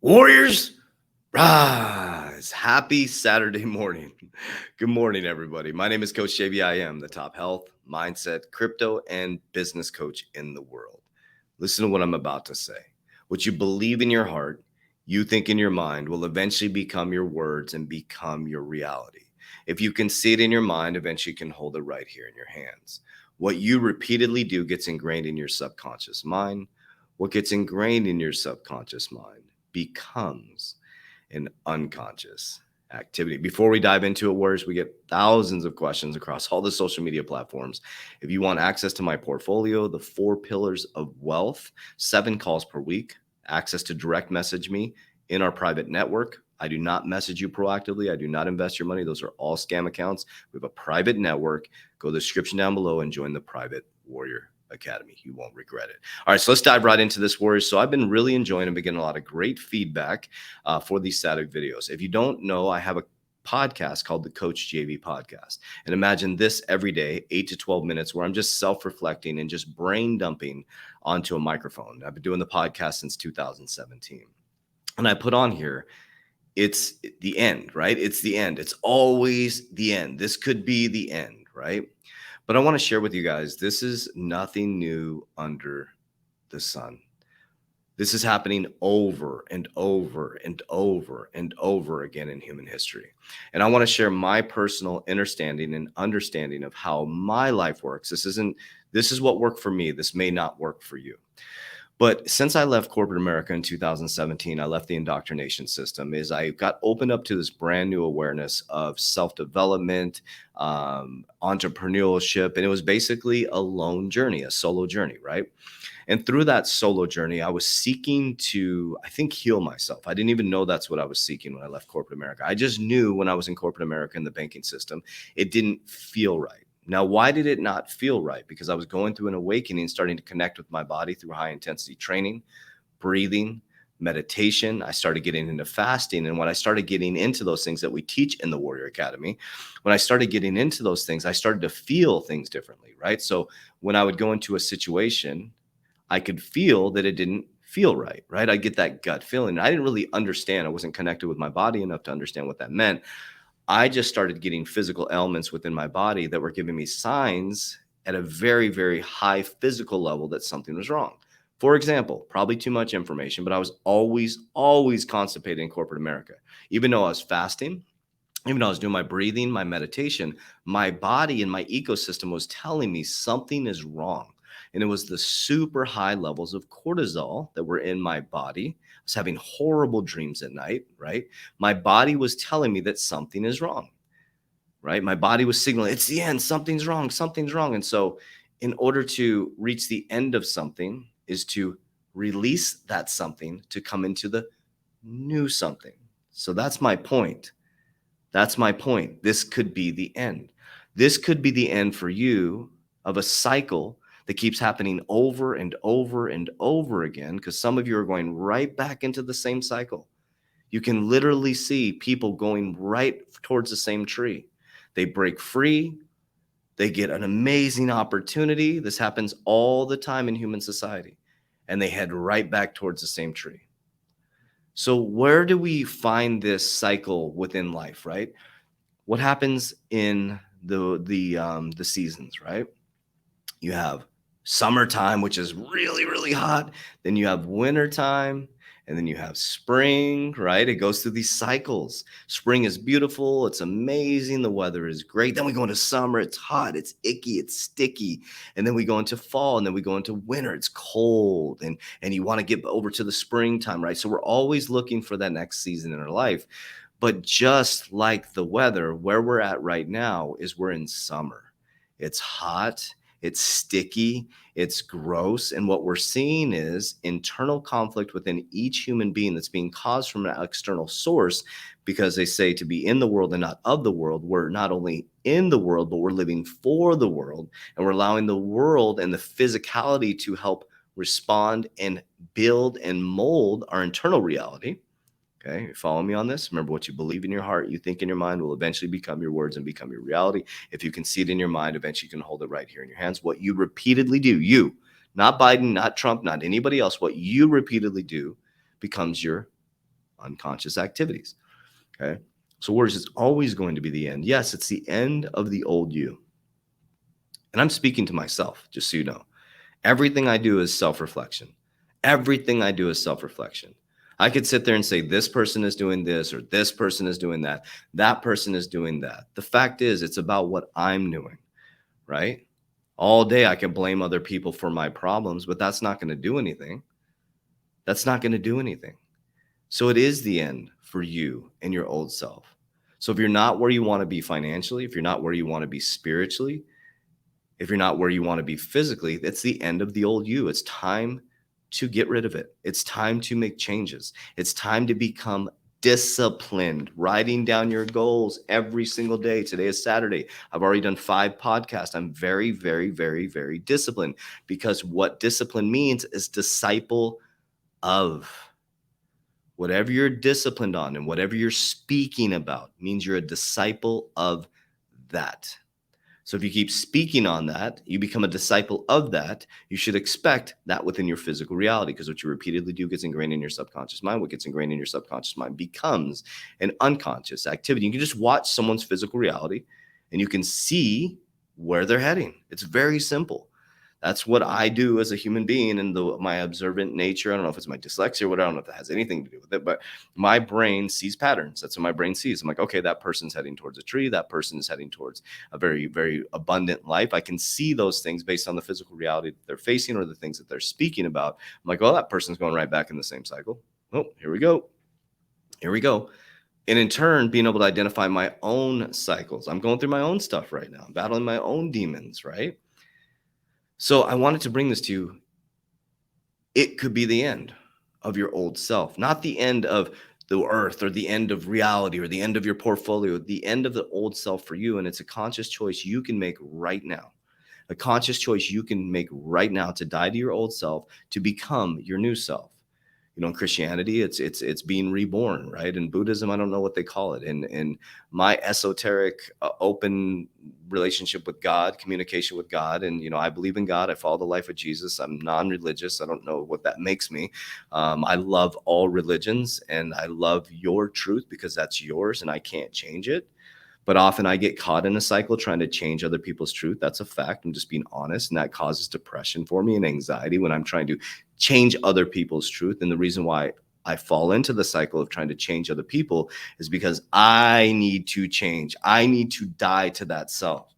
Warriors, rise. Happy Saturday morning. Good morning, everybody. My name is Coach JV. I am the top health, mindset, crypto, and business coach in the world. Listen to what I'm about to say. What you believe in your heart, you think in your mind, will eventually become your words and become your reality. If you can see it in your mind, eventually you can hold it right here in your hands. What you repeatedly do gets ingrained in your subconscious mind. What gets ingrained in your subconscious mind becomes an unconscious activity. Before we dive into it, Warriors, we get thousands of questions across all the social media platforms. If you want access to my portfolio, the 4 pillars of wealth, 7 calls per week, access to direct message me in our private network. I do not message you proactively. I do not invest your money. Those are all scam accounts. We have a private network. Go to the description down below and join the private Warrior Academy. You won't regret it. All right, so let's dive right into this, Warriors. So I've been really enjoying and been getting a lot of great feedback for these static videos. If you don't know, I have a podcast called the Coach JV Podcast. And imagine this every day, 8 to 12 minutes, where I'm just self-reflecting and just brain dumping onto a microphone. I've been doing the podcast since 2017. And I put on here, it's the end, right? It's the end. It's always the end. This could be the end, right? But I want to share with you guys, this is nothing new under the sun. This is happening over and over and over and over again in human history. And I want to share my personal understanding of how my life works. This is what worked for me. This may not work for you. But since I left corporate America in 2017, I left the indoctrination system, is I got opened up to this brand new awareness of self-development, entrepreneurship, and it was basically a lone journey, a solo journey, right? And through that solo journey, I was seeking to, I think, heal myself. I didn't even know that's what I was seeking when I left corporate America. I just knew when I was in corporate America in the banking system, it didn't feel right. Now, why did it not feel right? Because I was going through an awakening, starting to connect with my body through high intensity training, breathing, meditation. I started getting into fasting. And when I started getting into those things that we teach in the Warrior Academy, when I started getting into those things, I started to feel things differently, right? So when I would go into a situation, I could feel that it didn't feel right, right? I get that gut feeling. I didn't really understand. I wasn't connected with my body enough to understand what that meant. I just started getting physical ailments within my body that were giving me signs at a very, very high physical level that something was wrong. For example, probably too much information, but I was always constipated in corporate America. Even though I was fasting, even though I was doing my breathing, my meditation, my body and my ecosystem was telling me something is wrong. And it was the super high levels of cortisol that were in my body. I was having horrible dreams at night, right? My body was telling me that something is wrong, right? My body was signaling, it's the end, something's wrong, something's wrong. And so in order to reach the end of something is to release that something to come into the new something. So that's my point. That's my point. This could be the end. This could be the end for you of a cycle that keeps happening over and over and over again, because some of you are going right back into the same cycle. You can literally see people going right towards the same tree. They break free. They get an amazing opportunity. This happens all the time in human society. And they head right back towards the same tree. So where do we find this cycle within life, right? What happens in the seasons, right? You have summertime, which is really, really hot. Then you have wintertime, and then you have spring, right? It goes through these cycles. Spring is beautiful. It's amazing. The weather is great. Then we go into summer. It's hot. It's icky. It's sticky. And then we go into fall, and then we go into winter. It's cold, and you want to get over to the springtime, right? So we're always looking for that next season in our life. But just like the weather, where we're at right now is we're in summer. It's hot. It's sticky, it's gross. And what we're seeing is internal conflict within each human being that's being caused from an external source, because they say to be in the world and not of the world. We're not only in the world, but we're living for the world. And we're allowing the world and the physicality to help respond and build and mold our internal reality. Okay, you follow me on this? Remember, what you believe in your heart, you think in your mind, will eventually become your words and become your reality. If you can see it in your mind, eventually you can hold it right here in your hands. What you repeatedly do, you, not Biden, not Trump, not anybody else, what you repeatedly do becomes your unconscious activities. Okay. So words is always going to be the end. Yes, it's the end of the old you. And I'm speaking to myself, just so you know. Everything I do is self-reflection. Everything I do is self-reflection. I could sit there and say, this person is doing this, or this person is doing that. That person is doing that. The fact is, it's about what I'm doing, right? All day I can blame other people for my problems, but that's not going to do anything. That's not going to do anything. So it is the end for you and your old self. So if you're not where you want to be financially, if you're not where you want to be spiritually, if you're not where you want to be physically, it's the end of the old you. It's time to get rid of it. It's time to make changes. It's time to become disciplined, writing down your goals every single day. Today is Saturday. I've already done 5 podcasts. I'm very, very, very, very disciplined, because what discipline means is disciple of. Whatever you're disciplined on and whatever you're speaking about means you're a disciple of that. So if you keep speaking on that, you become a disciple of that. You should expect that within your physical reality, because what you repeatedly do gets ingrained in your subconscious mind. What gets ingrained in your subconscious mind becomes an unconscious activity. You can just watch someone's physical reality and you can see where they're heading. It's very simple. That's what I do as a human being, and my observant nature. I don't know if it's my dyslexia or whatever. I don't know if that has anything to do with it, but my brain sees patterns. That's what my brain sees. I'm like, okay, that person's heading towards a tree. That person is heading towards a very, very abundant life. I can see those things based on the physical reality that they're facing or the things that they're speaking about. I'm like, well, that person's going right back in the same cycle. Oh, here we go. Here we go. And in turn, being able to identify my own cycles. I'm going through my own stuff right now. I'm battling my own demons, right? So I wanted to bring this to you. It could be the end of your old self, not the end of the earth or the end of reality or the end of your portfolio, the end of the old self for you. And it's a conscious choice you can make right now. A conscious choice you can make right now to die to your old self, to become your new self. You know, in Christianity, it's being reborn, right? In Buddhism, I don't know what they call it. In my esoteric, open relationship with God, communication with God, and I believe in God. I follow the life of Jesus. I'm non-religious. I don't know what that makes me. I love all religions, and I love your truth because that's yours, and I can't change it. But often I get caught in a cycle trying to change other people's truth. That's a fact. I'm just being honest. And that causes depression for me and anxiety when I'm trying to change other people's truth. And the reason why I fall into the cycle of trying to change other people is because I need to change. I need to die to that self.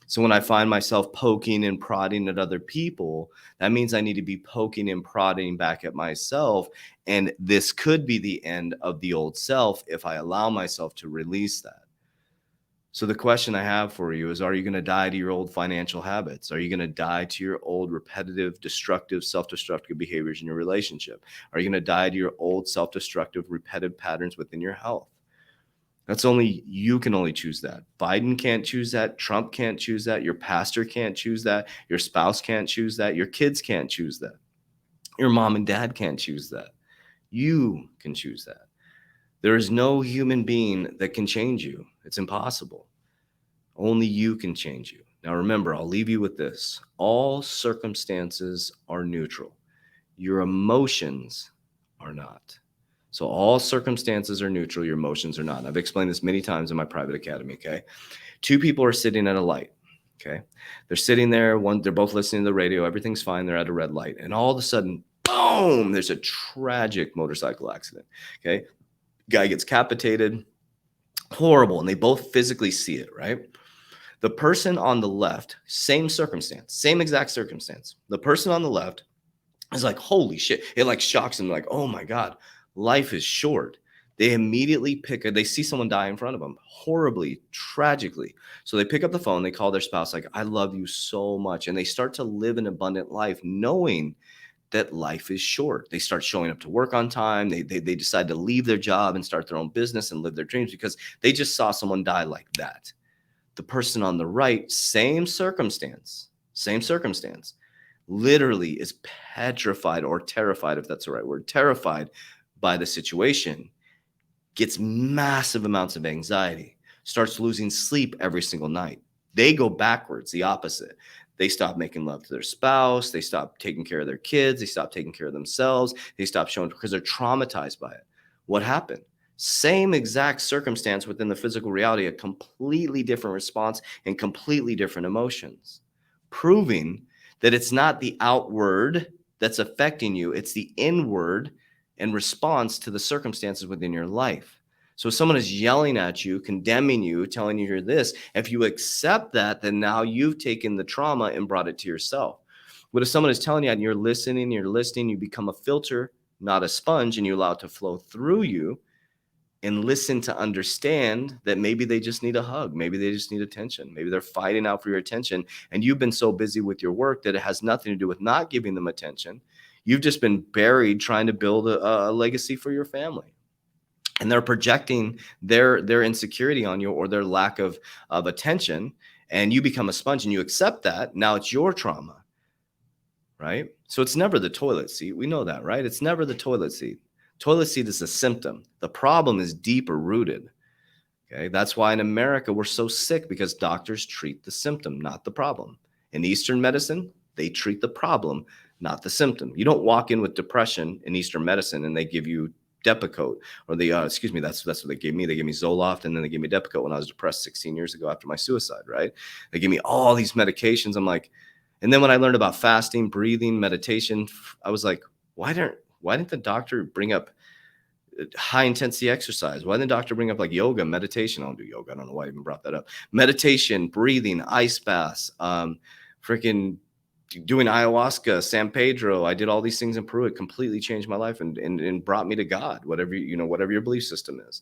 So when I find myself poking and prodding at other people, that means I need to be poking and prodding back at myself. And this could be the end of the old self if I allow myself to release that. So the question I have for you is, are you going to die to your old financial habits? Are you going to die to your old repetitive, destructive, self-destructive behaviors in your relationship? Are you going to die to your old self-destructive, repetitive patterns within your health? You can only choose that. Biden can't choose that. Trump can't choose that. Your pastor can't choose that. Your spouse can't choose that. Your kids can't choose that. Your mom and dad can't choose that. You can choose that. There is no human being that can change you. It's impossible. Only you can change you. Now, remember, I'll leave you with this. All circumstances are neutral. Your emotions are not. So all circumstances are neutral. Your emotions are not. And I've explained this many times in my private academy, okay? 2 people are sitting at a light, okay? They're sitting there. They're both listening to the radio. Everything's fine. They're at a red light. And all of a sudden, boom, there's a tragic motorcycle accident, okay? Guy gets capitated, horrible, and they both physically see it, right? The person on the left, same circumstance, same exact circumstance. The person on the left is like, holy shit. It like shocks them, like, oh my God, life is short. They immediately they see someone die in front of them, horribly, tragically. So they pick up the phone, they call their spouse, like, I love you so much. And they start to live an abundant life, knowing that life is short. They start showing up to work on time. They decide to leave their job and start their own business and live their dreams because they just saw someone die like that. The person on the right, same circumstance, literally is petrified or terrified, if that's the right word, terrified by the situation, gets massive amounts of anxiety, starts losing sleep every single night. They go backwards, the opposite. They stop making love to their spouse. They stop taking care of their kids. They stop taking care of themselves. They stop showing because they're traumatized by it. What happened? Same exact circumstance within the physical reality, a completely different response and completely different emotions, proving that it's not the outward that's affecting you, it's the inward in response to the circumstances within your life. So if someone is yelling at you, condemning you, telling you you're this, if you accept that, then now you've taken the trauma and brought it to yourself. But if someone is telling you and you're listening, you become a filter, not a sponge, and you allow it to flow through you and listen to understand that maybe they just need a hug. Maybe they just need attention. Maybe they're fighting out for your attention. And you've been so busy with your work that it has nothing to do with not giving them attention. You've just been buried trying to build a legacy for your family. And they're projecting their insecurity on you or their lack of attention. And you become a sponge and you accept that. Now it's your trauma, right? So it's never the toilet seat. We know that, right? It's never the toilet seat. Toilet seat is a symptom. The problem is deeper rooted. Okay. That's why in America, we're so sick, because doctors treat the symptom, not the problem. In Eastern medicine, they treat the problem, not the symptom. You don't walk in with depression in Eastern medicine and they give you Depakote, or that's what they gave me. They gave me Zoloft, and then they gave me Depakote when I was depressed 16 years ago after my suicide, right? They gave me all these medications. I'm like, and then when I learned about fasting, breathing, meditation, I was like, why didn't the doctor bring up high intensity exercise? Why didn't the doctor bring up like yoga, meditation? I don't do yoga. I don't know why I even brought that up. Meditation, breathing, ice baths, freaking doing ayahuasca, San Pedro. I did all these things in Peru. It completely changed my life and brought me to God, whatever your belief system is.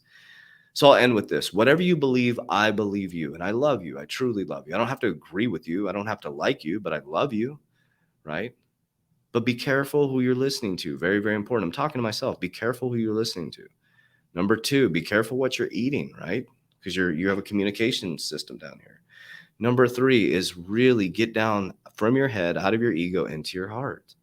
So I'll end with this. Whatever you believe, I believe you. And I love you. I truly love you. I don't have to agree with you. I don't have to like you, but I love you, right? But be careful who you're listening to. Very, very important. I'm talking to myself. Be careful who you're listening to. Number 2, be careful what you're eating, right? Because you have a communication system down here. Number 3 is really get down from your head, out of your ego, into your heart.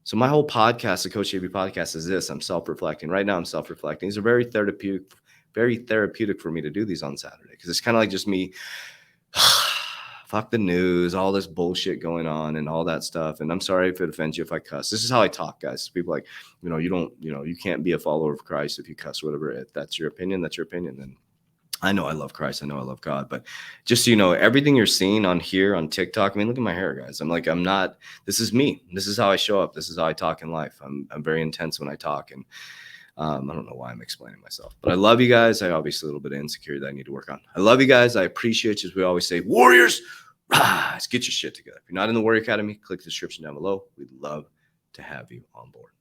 So my whole podcast, the Coach JB podcast, is this. I'm self-reflecting. Right now I'm self-reflecting. These are very therapeutic for me to do these on Saturday, because it's kind of like just me fuck the news, all this bullshit going on and all that stuff. And I'm sorry if it offends you if I cuss. This is how I talk, guys. People like, you can't be a follower of Christ if you cuss, whatever. If that's your opinion, that's your opinion. And I know I love Christ. I know I love God. But just so you know, everything you're seeing on here on TikTok, I mean, look at my hair, guys. This is me. This is how I show up. This is how I talk in life. I'm very intense when I talk. And I don't know why I'm explaining myself, but I love you guys. I obviously a little bit of insecurity that I need to work on. I love you guys. I appreciate you. As we always say, warriors, rise, get your shit together. If you're not in the Warrior Academy, click the description down below. We'd love to have you on board.